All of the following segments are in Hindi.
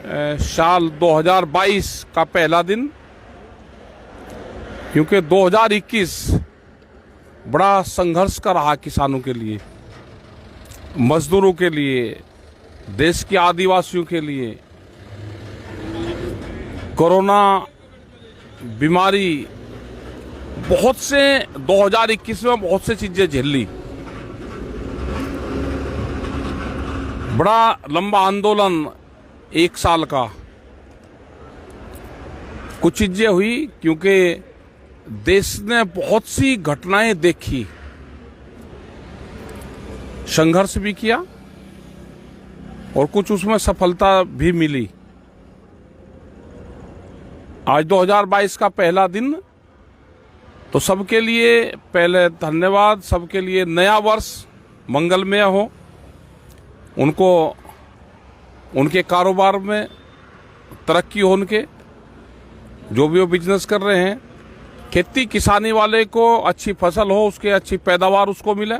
साल 2022 का पहला दिन, क्योंकि 2021 बड़ा संघर्ष का रहा किसानों के लिए, मजदूरों के लिए, देश के आदिवासियों के लिए। कोरोना बीमारी बहुत से 2021 में बहुत से चीजें झेल ली। बड़ा लंबा आंदोलन 1 साल का, कुछ चीजें हुई क्योंकि देश ने बहुत सी घटनाएं देखी, संघर्ष भी किया और कुछ उसमें सफलता भी मिली। आज 2022 का पहला दिन, तो सबके लिए पहले धन्यवाद। सबके लिए नया वर्ष मंगलमय हो, उनको उनके कारोबार में तरक्की हो, उनके जो भी वो बिजनेस कर रहे हैं, खेती किसानी वाले को अच्छी फसल हो, उसके अच्छी पैदावार उसको मिले,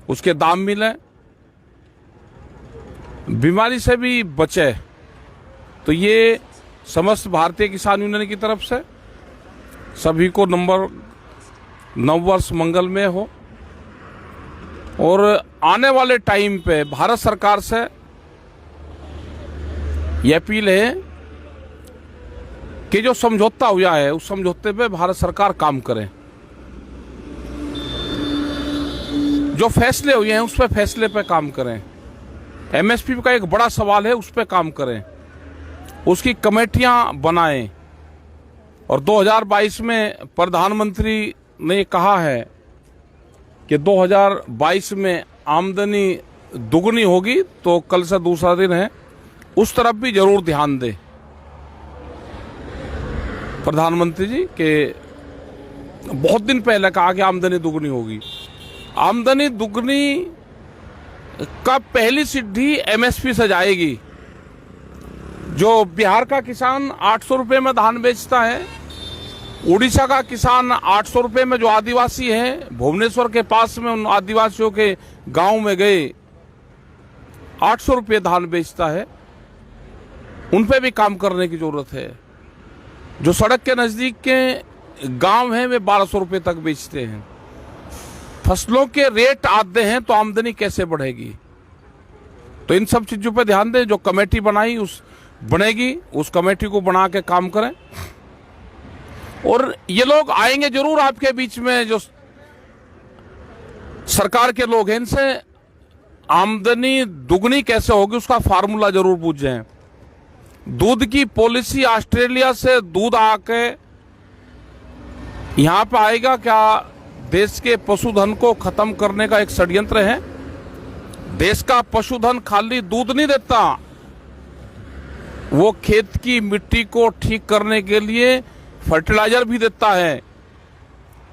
उसके दाम मिले, बीमारी से भी बचे। तो ये समस्त भारतीय किसान यूनियन की तरफ से सभी को नववर्ष मंगलमय हो। और आने वाले टाइम पे भारत सरकार से ये अपील है कि जो समझौता हुआ है उस समझौते पे भारत सरकार काम करे, जो फैसले हुए हैं उस पे फैसले पे काम करें। एमएसपी का एक बड़ा सवाल है, उस पे काम करें, उसकी कमेटियां बनाएं। और 2022 में प्रधानमंत्री ने कहा है कि 2022 में आमदनी दुगनी होगी, तो कल से दूसरा दिन है, उस तरफ भी जरूर ध्यान दें प्रधानमंत्री जी के। बहुत दिन पहले कहा कि आमदनी दुगनी होगी। आमदनी दुगनी का पहली सीढ़ी एमएसपी से जाएगी। जो बिहार का किसान 800 रुपये में धान बेचता है, उड़ीसा का किसान 800 रुपये में, जो आदिवासी हैं भुवनेश्वर के पास में उन आदिवासियों के गांव में गए 800 रुपये धान बेचता है, उन पे भी काम करने की जरूरत है। जो सड़क के नजदीक के गांव हैं वे 1200 रुपये तक बेचते हैं। फसलों के रेट आते हैं तो आमदनी कैसे बढ़ेगी? तो इन सब चीजों पे ध्यान दें। जो कमेटी बनाई बनेगी, उस कमेटी को बना के काम करें। और ये लोग आएंगे जरूर आपके बीच में, जो सरकार के लोग हैं, इनसे आमदनी दुगनी कैसे होगी उसका फार्मूला जरूर पूछें। दूध की पॉलिसी, ऑस्ट्रेलिया से दूध आके यहां पे आएगा क्या? देश के पशुधन को खत्म करने का एक षड्यंत्र है। देश का पशुधन खाली दूध नहीं देता, वो खेत की मिट्टी को ठीक करने के लिए फर्टिलाइजर भी देता है।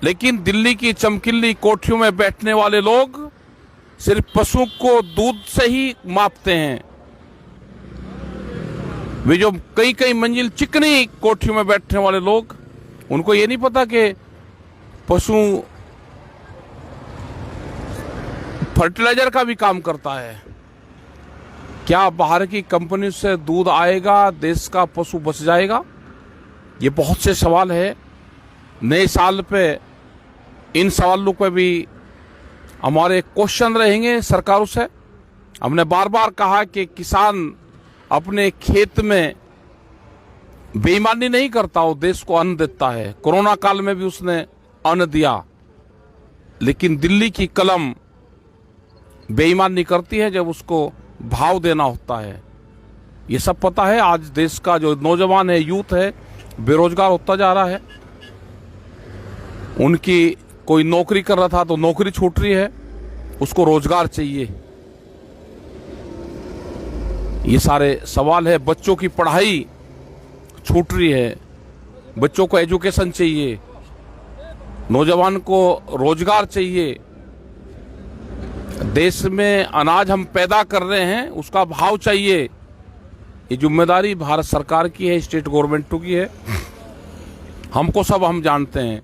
लेकिन दिल्ली की चमकीली कोठरियों में बैठने वाले लोग सिर्फ पशु को दूध से ही मापते हैं। वे जो कई कई मंजिल चिकनी कोठरियों में बैठने वाले लोग, उनको ये नहीं पता कि पशु फर्टिलाइजर का भी काम करता है। क्या बाहर की कंपनी से दूध आएगा, देश का पशु बच जाएगा? ये बहुत से सवाल है। नए साल पे इन सवालों पे भी हमारे क्वेश्चन रहेंगे सरकारों से। हमने बार बार कहा कि किसान अपने खेत में बेईमानी नहीं करता, वो देश को अन्न देता है। कोरोना काल में भी उसने अन्न दिया, लेकिन दिल्ली की कलम बेईमानी करती है जब उसको भाव देना होता है। ये सब पता है। आज देश का जो नौजवान है, यूथ है, बेरोजगार होता जा रहा है। उनकी कोई नौकरी कर रहा था तो नौकरी छूट रही है, उसको रोजगार चाहिए। ये सारे सवाल है। बच्चों की पढ़ाई छूट रही है, बच्चों को एजुकेशन चाहिए, नौजवान को रोजगार चाहिए। देश में अनाज हम पैदा कर रहे हैं, उसका भाव चाहिए। ये जिम्मेदारी भारत सरकार की है, स्टेट गवर्नमेंट की है। हमको सब हम जानते हैं।